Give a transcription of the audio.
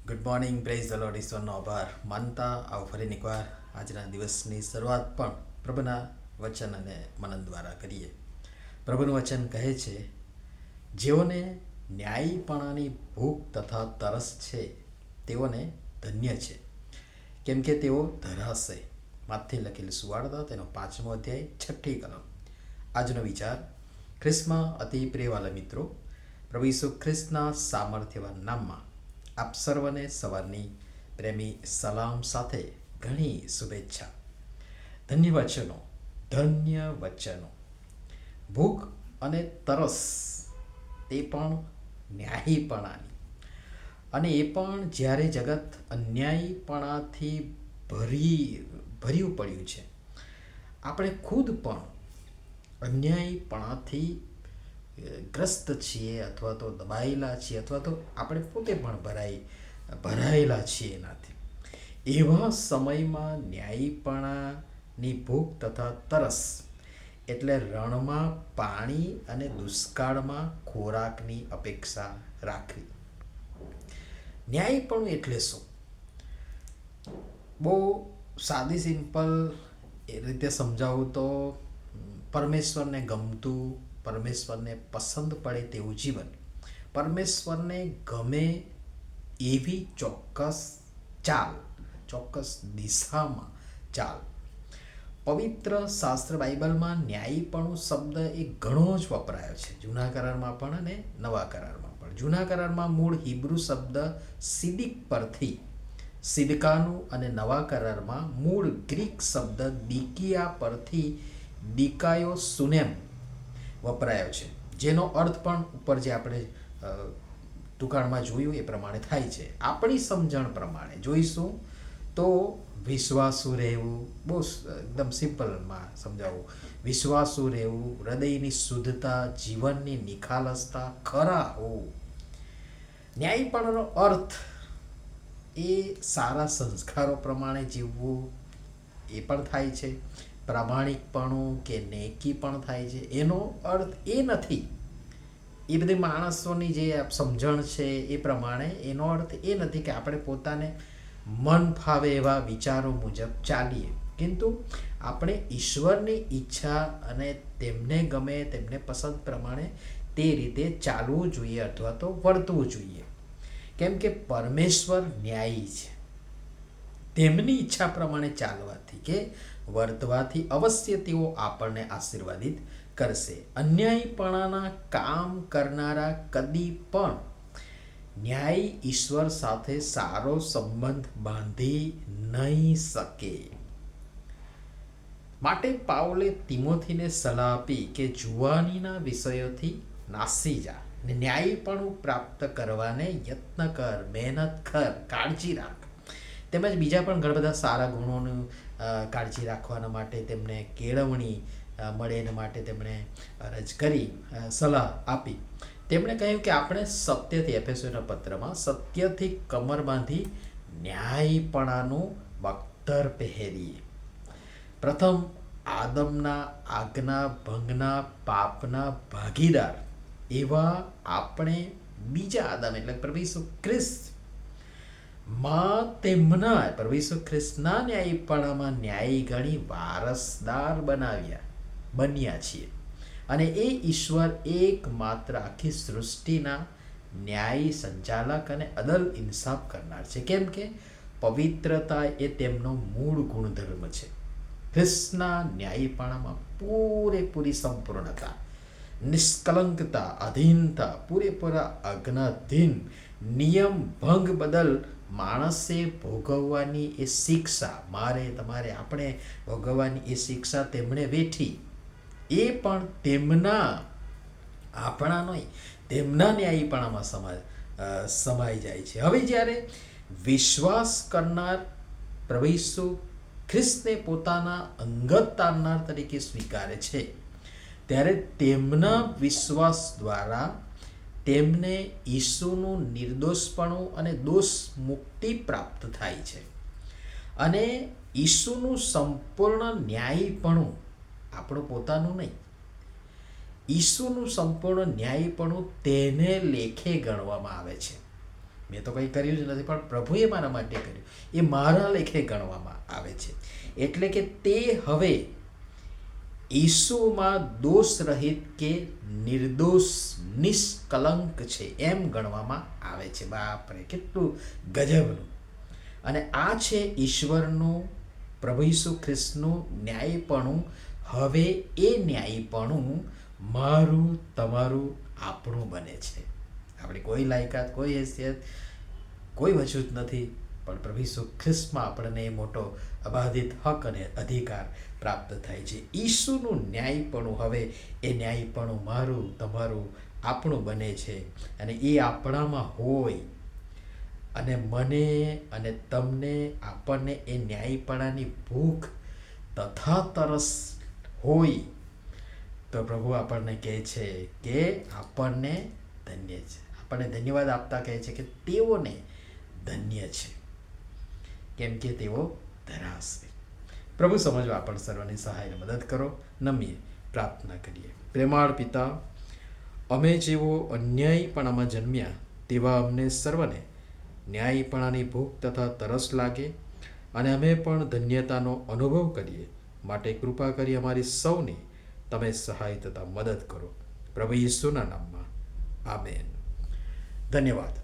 Good morning, praise the lord, ઈશ્વરનો આભાર માનતા આવો ફરી એકવાર આજના દિવસની શરૂઆત પણ પ્રભુના વચન અને મનન દ્વારા કરીએ. પ્રભુનું વચન કહે છે, જેઓને ન્યાયીપણાની ભૂખ તથા તરસ છે તેઓને ધન્ય છે, કેમ કે તેઓ ધરાશે. માથે લખેલી સુવાર્તા તેનો 5મો અધ્યાય 6ઠી કલમ. આજનો વિચાર. ખ્રિસ્તમાં અતિ પ્રિયવાલા મિત્રો, પ્રભુ ઈસુ ખ્રિસ્તના સામર્થ્યવાન નામમાં આપ સર્વને સવારની પ્રેમી સલામ સાથે ઘણી શુભેચ્છા. ધન્ય વચનો. ભૂખ અને તરસ તે પણ ન્યાયીપણાની, અને એ પણ જ્યારે જગત અન્યાયીપણાથી ભર્યું પડ્યું છે. આપણે ખુદ પણ અન્યાયીપણાથી ગ્રસ્ત છીએ, અથવા તો દબાયેલા છીએ, અથવા તો આપણે પોતે પણ ભરાયેલા છીએ એનાથી. એવા સમયમાં ન્યાયીપણાની ભૂખ તથા તરસ એટલે રણમાં પાણી અને દુષ્કાળમાં ખોરાકની અપેક્ષા રાખવી. ન્યાયીપણું એટલે શું? બહુ સાદી સિમ્પલ રીતે સમજાવું તો, પરમેશ્વરને ગમતું, પરમેશ્વરને પસંદ પડે તેવું જીવન, પરમેશ્વરને ગમે એવી ચોક્કસ ચાલ, ચોક્કસ દિશામાં ચાલ. પવિત્ર શાસ્ત્ર બાઇબલમાં ન્યાયીપણું શબ્દ એ ઘણો જ વપરાયો છે, જૂના કરારમાં પણ અને નવા કરારમાં પણ. જૂના કરારમાં મૂળ હિબ્રુ શબ્દ સિદિક પરથી સિદકાનું, અને નવા કરારમાં મૂળ ગ્રીક શબ્દ દિકિયા પરથી દિકાયો સુનેમ વપરાયો છે, જેનો અર્થ પણ ઉપર જે આપણે ટૂંકાણમાં જોયું એ પ્રમાણે થાય છે. આપણી સમજણ પ્રમાણે જોઈશું તો વિશ્વાસુ રહેવું, બહુ એકદમ સિમ્પલમાં સમજાવું. વિશ્વાસુ રહેવું, હૃદયની શુદ્ધતા, જીવનની નિખાલસતા, ખરા હોવું. ન્યાયીપણાનો અર્થ એ સારા સંસ્કારો પ્રમાણે જીવવું એ પણ થાય છે. પ્રામાણિકપણું કે નેકી પણ થાય છે. એનો અર્થ એ નથી, એ બધી માણસોની જે સમજણ છે એ પ્રમાણે એનો અર્થ એ નથી કે આપણે પોતાને મન ફાવે એવા વિચારો મુજબ ચાલીએ, କିନ୍ତୁ આપણે ઈશ્વરની ઈચ્છા અને તેમને ગમે, તેમને પસંદ પ્રમાણે તે રીતે ચાલવું જોઈએ અથવા તો વર્તવું જોઈએ. કેમ કે પરમેશ્વર ન્યાયી છે. તેમની ઈચ્છા પ્રમાણે ચાલવાથી કે વર્તવાથી અવશ્ય તેઓ આપણને આશીર્વાદિત કરશે. અન્યાયીપણાના કામ કરનારા કદી પણ ન્યાયી ઈશ્વર સાથે સારો સંબંધ બાંધી નહીં શકે. માટે પાઉલે તિમોથીને સલાહ આપી કે જુવાનીના વિષયોથી નાસી જા, ને ન્યાયીપણું પ્રાપ્ત કરવાને યત્ન કર, મહેનત કર, કાળજી રાખ. તેમજ બીજા પણ ઘણા બધા સારા ગુણોનું કાળજી રાખવાના માટે તેમને કેળવણી મળે એના માટે તેમણે અરજ કરી, સલાહ આપી. તેમણે કહ્યું કે આપણે સત્યથી, એફેસોના પત્રમાં સત્યથી કમર બાંધી ન્યાયીપણાનું બખ્તર પહેરીએ. પ્રથમ આદમના આજ્ઞા ભંગના પાપના ભાગીદાર એવા આપણે બીજા આદમ એટલે પ્રભુ ઈસુ ખ્રિસ્ત માં તેમના પ્રભુ ઈસુ ખ્રિસ્તના ન્યાયીપણામાં ન્યાયી ગણી વારસદાર બન્યા છીએ. અને એ ઈશ્વર એકમાત્ર આખી સૃષ્ટિના ન્યાયી સંચાલક અને અદલ ઇન્સાફ કરનાર છે. કેમ કે પવિત્રતા એ તેમનો મૂળ ગુણધર્મ છે. ખ્રિસ્તના ન્યાયીપણામાં પૂરેપૂરી સંપૂર્ણતા, નિષ્કલંકતા, અધીનતા, પૂરેપૂરા આજ્ઞાધીન, નિયમ ભંગ બદલ માણસે ભોગવવાની એ શિક્ષા, મારે તમારે આપણે ભોગવવાની એ શિક્ષા તેમણે વેઠી, એ પણ આપણા નહીં, તેમના ન્યાયીપણામાં સમાઈ જાય છે. હવે જ્યારે વિશ્વાસ કરનાર પ્રભુ ઈસુ ખ્રિસ્તને પોતાના અંગત તારનાર તરીકે સ્વીકારે છે, ત્યારે તેમના વિશ્વાસ દ્વારા તેમને ઈસુનું નિર્દોષપણું અને દોષ મુક્તિ પ્રાપ્ત થાય છે. અને ઈસુનું સંપૂર્ણ ન્યાયીપણું આપણું પોતાનું નહીં, ઈસુનું સંપૂર્ણ ન્યાયીપણું તેને લેખે ગણવામાં આવે છે. મેં તો કંઈ કર્યું જ નથી, પણ પ્રભુએ મારા માટે કર્યું, એ મારા લેખે ગણવામાં આવે છે. એટલે કે તે હવે ઈસુમાં દોષ રહિત કે નિર્દોષ નિષ્કલંક છે એમ ગણવામાં આવે છે. બાપરે, કેટલું ગજબનું! અને આ છે ઈશ્વરનું, પ્રભુ ઈસુ ખ્રિસ્તનું ન્યાયપણું. હવે એ ન્યાયપણું મારું, તમારું, આપણું બને છે. આપણી કોઈ લાયકાત, કોઈ હેસિયત, કોઈ વજૂદ નથી, પણ પ્રભુ ઈસુ ખ્રિસ્તમાં આપણને એ મોટો અબાધિત હક અને અધિકાર પ્રાપ્ત થાય છે. ઈસુનું ન્યાયપણું, હવે એ ન્યાયપણું મારું, તમારું, આપણું બને છે. અને એ આપણામાં હોય અને મને અને તમને, આપણને એ ન્યાયપણાની ભૂખ તથા તરસ હોય તો પ્રભુ આપણને કહે છે કે આપણને ધન્ય છે. આપણને ધન્યવાદ આપતા કહે છે કે તેઓને ધન્ય છે, કેમ કે તેઓ ધરાશે. પ્રભુ સમજવા આપણ સર્વની સહાયને મદદ કરો. નમીએ પ્રાર્થના કરીએ. પ્રેમાળ પિતા, અમે જેવો અન્યાયપણામાં જન્મ્યા તેવા અમને સર્વને ન્યાયપણાની ભૂખ તથા તરસ લાગે અને અમે પણ ધન્યતાનો અનુભવ કરીએ. માટે કૃપા કરી અમારી સૌની તમે સહાય તથા મદદ કરો. પ્રભુ ઈસુના નામમાં, આમેન. ધન્યવાદ.